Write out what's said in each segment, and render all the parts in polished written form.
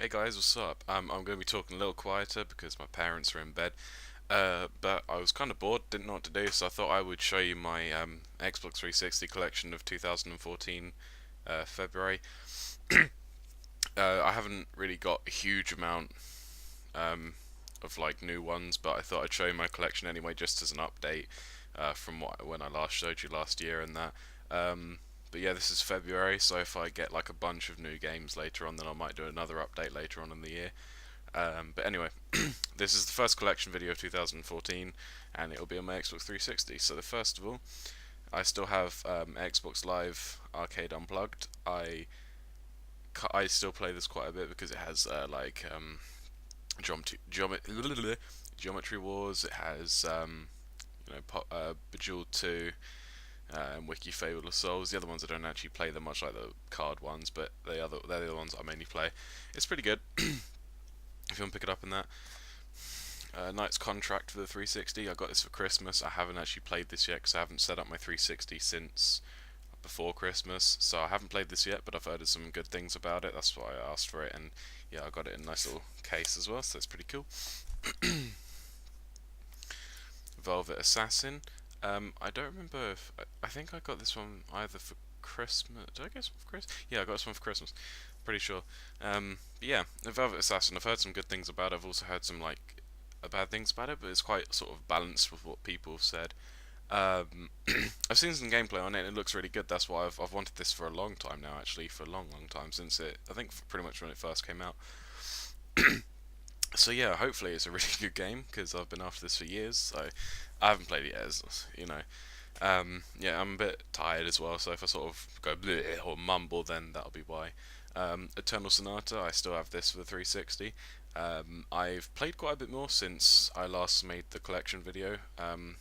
Hey guys, what's up? I'm going to be talking a little quieter because my parents are in bed. But I was kind of bored, didn't know what to do, so I thought I would show you my Xbox 360 collection of 2014 February. I haven't really got a huge amount um, of like new ones, but I thought I'd show you my collection anyway, just as an update from when I last showed you last year and that. Um, but yeah, this is February, so if I get like a bunch of new games later on, then I might do another update later on in the year. But anyway, this is the first collection video of 2014, and it'll be on my Xbox 360. So the first of all, I still have Xbox Live Arcade Unplugged. I still play this quite a bit because it has Geometry Wars. It has Bejeweled 2, and Wiki Fable of Souls. The other ones I don't actually play them much, like the card ones, but they're the other ones I mainly play. It's pretty good if you want to pick it up in that. Knight's Contract for the 360. I got this for Christmas. I haven't actually played this yet because I haven't set up my 360 since before Christmas, so I haven't played this yet, but I've heard some good things about it. That's why I asked for it, and yeah, I got it in a nice little case as well, so that's pretty cool. Velvet Assassin. I don't remember if I think I got this one either for Christmas. Did I get this one for Christmas? Yeah, I got this one for Christmas. Pretty sure. But yeah, the Velvet Assassin. I've heard some good things about it. I've also heard some like bad things about it, but it's quite sort of balanced with what people have said. I've seen some gameplay on it, and it looks really good. That's why I've wanted this for a long time now, actually, for a long, long time since it. I think pretty much when it first came out. So yeah, hopefully it's a really good game because I've been after this for years. So I haven't played it yet, as. Yeah, I'm a bit tired as well. So if I sort of go bleh or mumble, then that'll be why. Eternal Sonata, I still have this for the 360. I've played quite a bit more since I last made the collection video. I'm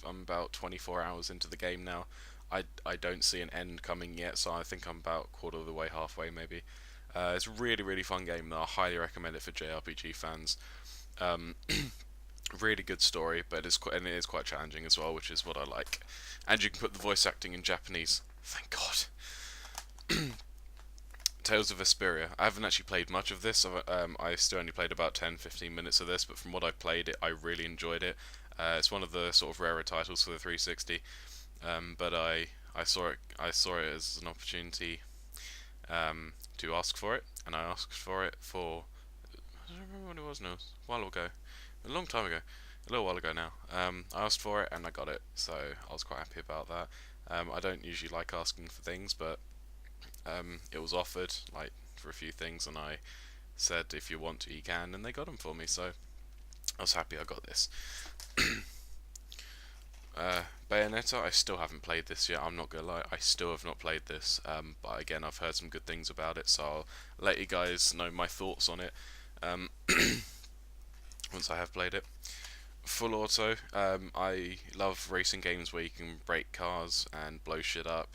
about 24 hours into the game now. I don't see an end coming yet, so I think I'm about quarter of the way, halfway maybe. It's a really really fun game though. I highly recommend it for JRPG fans. Um, really good story, but it is quite challenging as well, which is what I like. And you can put the voice acting in Japanese. Thank God. Tales of Vesperia. I haven't actually played much of this. I still only played about 10-15 minutes of this, but from what I played, I really enjoyed it. It's one of the sort of rarer titles for the 360, but I saw it as an opportunity to ask for it, and I asked for it for I don't remember when it was now. A while ago, a long time ago, a little while ago now. I asked for it and I got it, so I was quite happy about that. I don't usually like asking for things, but it was offered like for a few things, and I said if you want to, you can, and they got them for me. So I was happy I got this. Bayonetta, I still haven't played this yet. I'm not gonna lie, I still have not played this. But again, I've heard some good things about it, so I'll let you guys know my thoughts on it um, once I have played it. Full Auto, I love racing games where you can break cars and blow shit up.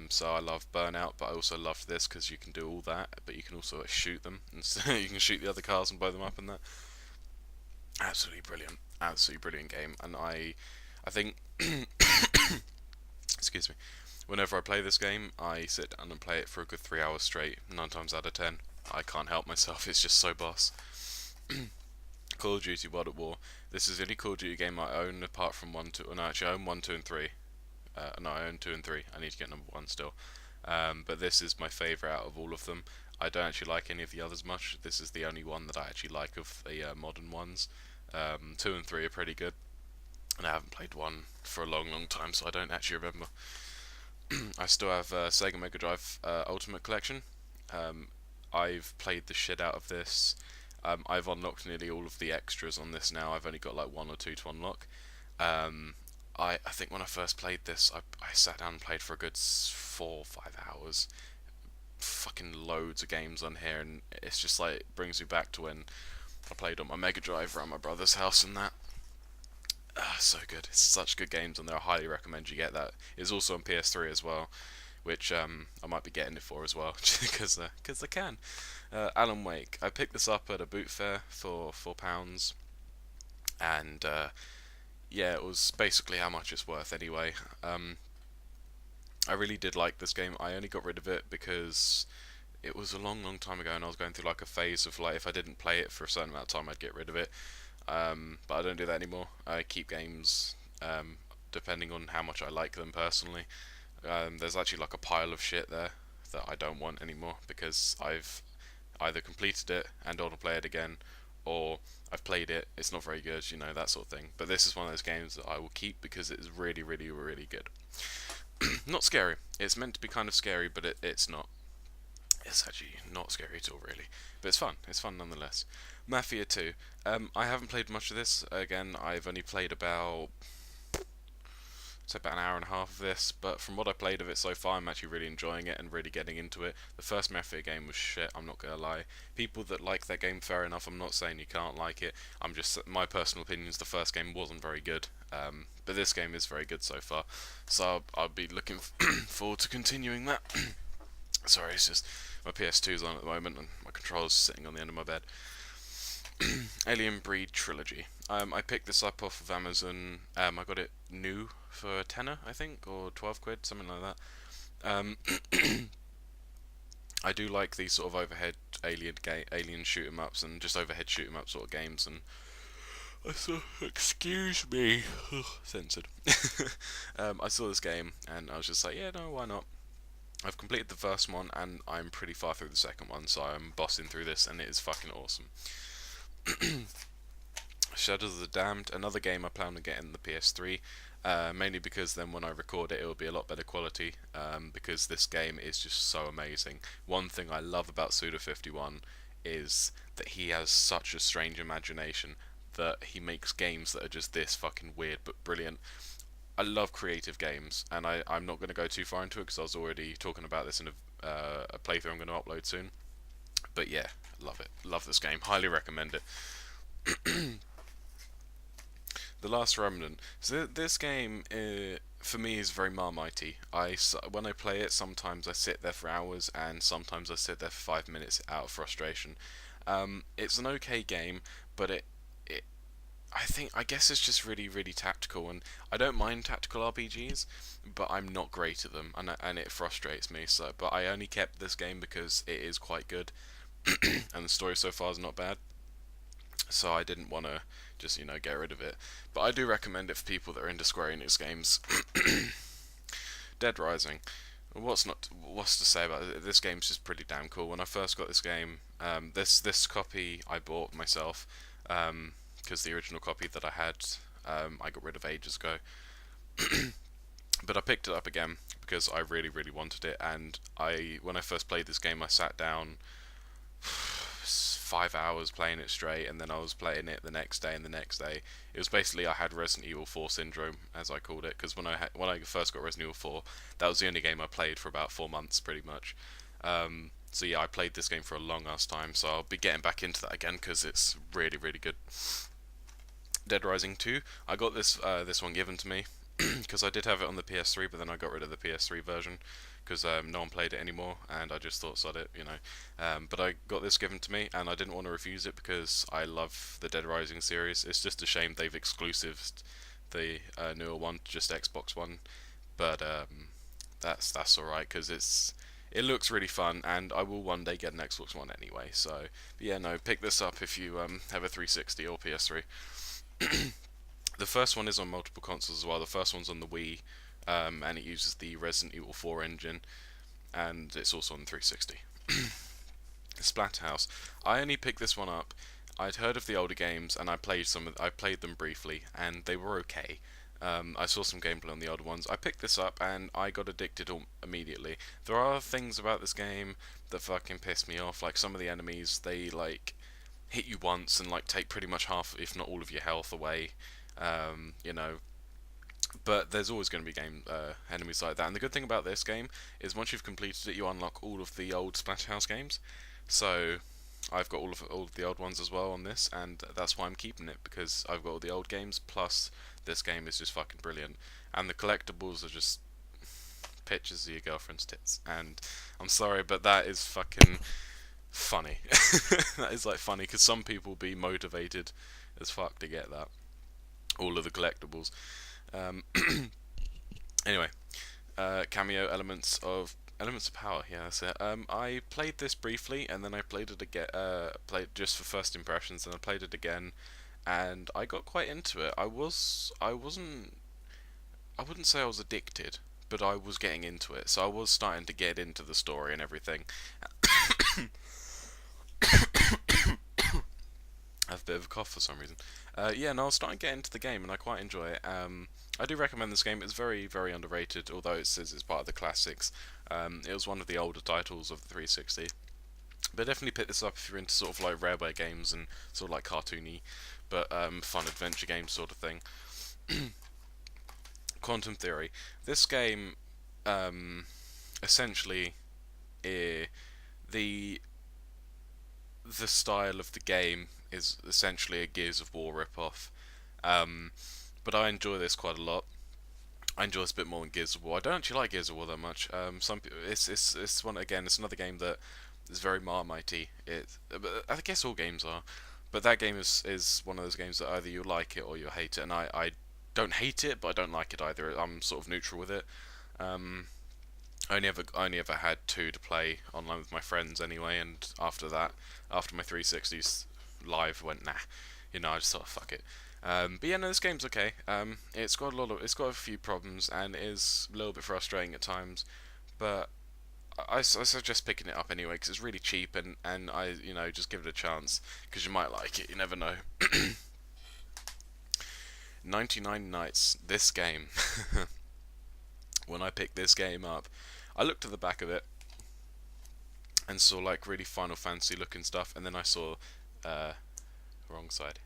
So I love Burnout, but I also love this because you can do all that, but you can also shoot them, and so you can shoot the other cars and blow them up and that. Absolutely brilliant game, and I think, excuse me, whenever I play this game, I sit down and play it for a good 3 hours straight. 9 times out of 10, I can't help myself. It's just so boss. Call of Duty World at War. This is the only Call of Duty game I own apart from 1, 2. No, actually, I own 1, 2, and 3. No, I own 2 and 3. I need to get number 1 still. But this is my favourite out of all of them. I don't actually like any of the others much. This is the only one that I actually like of the modern ones. 2 and 3 are pretty good, and I haven't played 1 for a long, long time, so I don't actually remember. I still have Sega Mega Drive Ultimate Collection. I've played the shit out of this. I've unlocked nearly all of the extras on this now. I've only got like 1 or 2 to unlock. I think when I first played this, I sat down and played for a good 4 or 5 hours. Fucking loads of games on here, and it's just like it brings me back to when I played on my Mega Drive around my brother's house and that. So good. It's such good games on there. I highly recommend you get that. It's also on PS3 as well, which I might be getting it for as well, because I can. Alan Wake. I picked this up at a boot fair for £4, and yeah, it was basically how much it's worth anyway. I really did like this game. I only got rid of it because it was a long, long time ago, and I was going through like a phase of like if I didn't play it for a certain amount of time, I'd get rid of it. But I don't do that anymore. I keep games depending on how much I like them personally. There's actually like a pile of shit there that I don't want anymore because I've either completed it and don't want to play it again, or I've played it, it's not very good, you know, that sort of thing. But this is one of those games that I will keep because it is really, really, really good. Not scary. It's meant to be kind of scary, but it's not. It's actually not scary at all, really. But it's fun. It's fun nonetheless. Mafia 2. I haven't played much of this. Again, I've only played about an hour and a half of this, but from what I played of it so far, I'm actually really enjoying it and really getting into it. The first Mafia game was shit, I'm not gonna lie. People that like that game, fair enough, I'm not saying you can't like it. I'm just, my personal opinion is the first game wasn't very good. But this game is very good so far, so I'll be looking forward to continuing that. Sorry, it's just my PS2's on at the moment and my controller's sitting on the end of my bed. Alien Breed Trilogy. I picked this up off of Amazon. I got it new for a tenner, I think, or 12 quid, something like that. I do like these sort of overhead alien shoot 'em ups and just overhead shoot 'em up sort of games. And I saw, excuse me, censored. I saw this game and I was just like, yeah, no, why not? I've completed the first one and I'm pretty far through the second one, so I'm bossing through this and it is fucking awesome. Shadows of the Damned, another game I plan on getting the PS3, mainly because then when I record it, it will be a lot better quality, because this game is just so amazing. One thing I love about Suda51 is that he has such a strange imagination that he makes games that are just this fucking weird but brilliant. I love creative games, and I'm not going to go too far into it because I was already talking about this in a playthrough I'm going to upload soon. But yeah, love it. Love this game. Highly recommend it. The Last Remnant. So this game, for me, is very Marmitey. When I play it, sometimes I sit there for hours, and sometimes I sit there for 5 minutes out of frustration. It's an okay game, but I guess it's just really, really tactical, and I don't mind tactical RPGs, but I'm not great at them, and it frustrates me. So, but I only kept this game because it is quite good, and the story so far is not bad. So I didn't want to just get rid of it. But I do recommend it for people that are into Square Enix games. Dead Rising. What's to say about it? This game's just pretty damn cool. When I first got this game, this copy I bought myself, because the original copy that I had, I got rid of ages ago. But I picked it up again because I really, really wanted it. And when I first played this game, I sat down 5 hours playing it straight, and then I was playing it the next day and the next day. It was basically, I had Resident Evil 4 syndrome, as I called it, because when I first got Resident Evil 4, that was the only game I played for about 4 months, pretty much. So yeah, I played this game for a long ass time, so I'll be getting back into that again because it's really, really good. Dead Rising 2, I got this one given to me because I did have it on the PS3, but then I got rid of the PS3 version because no one played it anymore, and I just thought, sod it. But I got this given to me, and I didn't want to refuse it because I love the Dead Rising series. It's just a shame they've exclusived the newer one to just Xbox One, but that's alright because it looks really fun, and I will one day get an Xbox One anyway. So, but yeah, no, pick this up if you have a 360 or PS3. The first one is on multiple consoles as well. The first one's on the Wii, and it uses the Resident Evil 4 engine, and it's also on 360. Splatterhouse. I only picked this one up. I'd heard of the older games, and I played them briefly, and they were okay. I saw some gameplay on the older ones. I picked this up, and I got addicted immediately. There are things about this game that fucking piss me off. Like some of the enemies, they hit you once and take pretty much half, if not all, of your health away. But there's always going to be enemies like that. And the good thing about this game is once you've completed it, you unlock all of the old Splatterhouse games. So I've got all of the old ones as well on this, and that's why I'm keeping it, because I've got all the old games, plus this game is just fucking brilliant. And the collectibles are just pictures of your girlfriend's tits. And I'm sorry, but that is fucking funny. That is funny, because some people will be motivated as fuck to get that. All of the collectibles. Anyway, cameo elements of Elements of Power, yeah, that's it. I played this briefly, and then I played it again. Played just for first impressions, and I played it again, and I got quite into it. I wouldn't say I was addicted, but I was getting into it. So I was starting to get into the story and everything. I have a bit of a cough for some reason. Yeah, no, I was starting to get into the game, and I quite enjoy it. I do recommend this game. It's very, very underrated, although it says it's part of the classics. It was one of the older titles of the 360. But definitely pick this up if you're into sort of like Rareware games and sort of like cartoony, but fun adventure games sort of thing. Quantum Theory. This game, essentially, eh, the the style of the game is essentially a Gears of War ripoff. Um, but I enjoy this quite a lot. I enjoy this a bit more than Gears of War. I don't actually like Gears of War that much. It's one again. It's another game that is very Marmitey. I guess all games are, but that game is one of those games that either you like it or you hate it. And I don't hate it, but I don't like it either. I'm sort of neutral with it. Um, I only ever had two to play online with my friends anyway, and after that, after my 360s live went nah, I just thought fuck it. But yeah, no, this game's okay. It's got a few problems and it is a little bit frustrating at times, but I suggest picking it up anyway because it's really cheap and I just give it a chance because you might like it. You never know. 99 Nights. This game. When I picked this game up, I looked at the back of it and saw like really Final Fantasy looking stuff, and then I saw wrong side.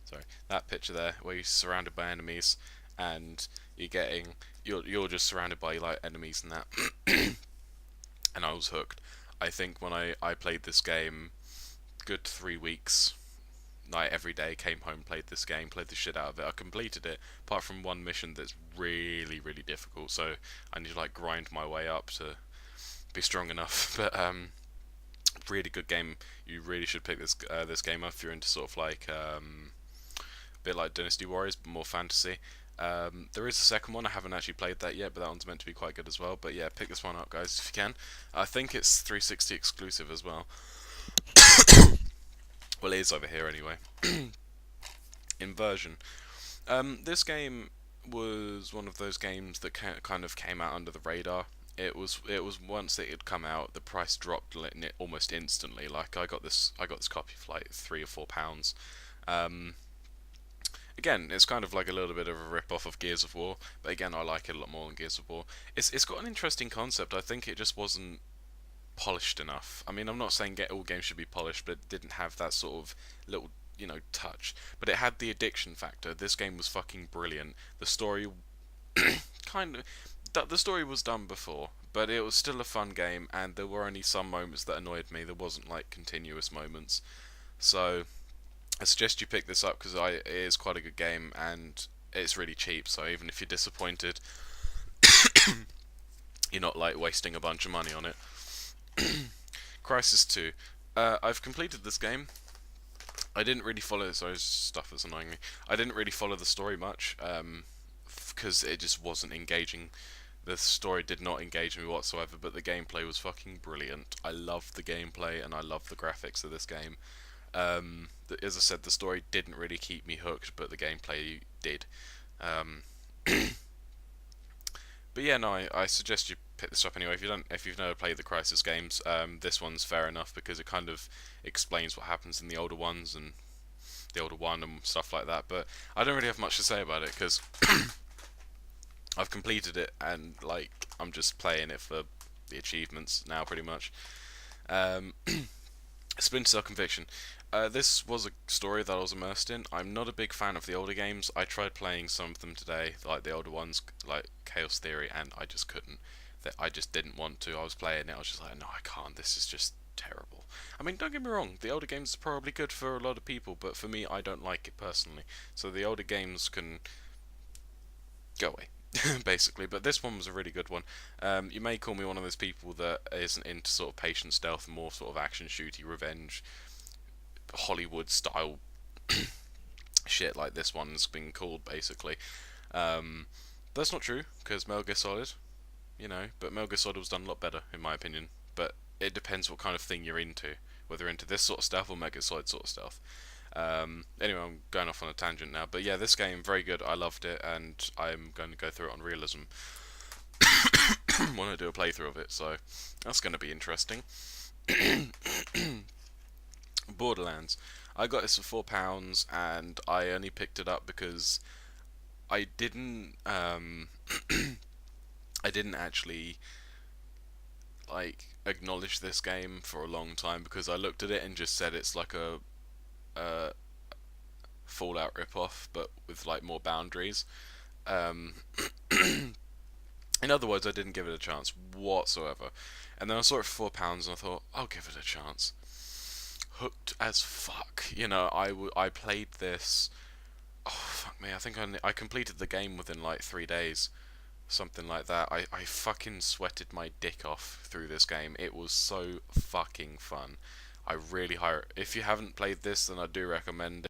Sorry, that picture there where you're surrounded by enemies and you're just surrounded by like enemies and that, and I was hooked. I think when I played this game, good 3 weeks. Like every day, came home, played this game, played the shit out of it. I completed it, apart from one mission that's really, really difficult. So I need to like grind my way up to be strong enough. But really good game. You really should pick this game up if you're into sort of like a bit like Dynasty Warriors, but more fantasy. There is a second one. I haven't actually played that yet, but that one's meant to be quite good as well. But yeah, pick this one up, guys, if you can. I think it's 360 exclusive as well. Well, it is over here anyway. Inversion. This game was one of those games that kind of came out under the radar. It was once it had come out, the price dropped almost instantly. Like I got this copy for like £3 or £4. Again, it's kind of like a little bit of a rip off of Gears of War, but again, I like it a lot more than Gears of War. It's got an interesting concept. I think it just wasn't polished enough. I mean, I'm not saying all games should be polished, but it didn't have that sort of little, touch. But it had the addiction factor. This game was fucking brilliant. The story, kind of, the story was done before, but it was still a fun game, and there were only some moments that annoyed me. There wasn't like continuous moments. So I suggest you pick this up because it is quite a good game, and it's really cheap. So even if you're disappointed, you're not like wasting a bunch of money on it. Crysis II. I've completed this game. I didn't really follow. Sorry, stuff that's annoying me. I didn't really follow the story much because it just wasn't engaging. The story did not engage me whatsoever, but the gameplay was fucking brilliant. I loved the gameplay and I loved the graphics of this game. As I said, the story didn't really keep me hooked, but the gameplay did. Um, But yeah, no, I suggest you pick this up anyway. If you've never played the Crysis games, this one's fair enough because it kind of explains what happens in the older ones and the older one and stuff like that. But I don't really have much to say about it because I've completed it and like I'm just playing it for the achievements now, pretty much. Splinter Cell Conviction. This was a story that I was immersed in. I'm not a big fan of the older games. I tried playing some of them today, like the older ones, like Chaos Theory, and I just couldn't. I just didn't want to. I was playing it, I was just like, no, I can't. This is just terrible. I mean, don't get me wrong. The older games are probably good for a lot of people, but for me, I don't like it personally. So the older games can go away. Basically, but this one was a really good one. You may call me one of those people that isn't into sort of patient stealth, more sort of action shooty revenge Hollywood style shit like this one's been called basically. That's not true because Metal Gear Solid you know, but Metal Gear Solid was done a lot better, in my opinion. But it depends what kind of thing you're into, whether you're into this sort of stealth or Metal Gear Solid sort of stealth. Anyway, I'm going off on a tangent now, but yeah, this game very good. I loved it, and I'm going to go through it on realism when I do a playthrough of it. So that's going to be interesting. Borderlands. I got this for £4, and I only picked it up because I didn't. I didn't actually acknowledge this game for a long time because I looked at it and just said it's like a Fallout ripoff, but with like more boundaries. Um, in other words, I didn't give it a chance whatsoever. And then I saw it for £4, and I thought, I'll give it a chance. Hooked as fuck. You know, I played this. Oh fuck me! I think I completed the game within like 3 days, something like that. I fucking sweated my dick off through this game. It was so fucking fun. I really hire. If you haven't played this, then I do recommend it.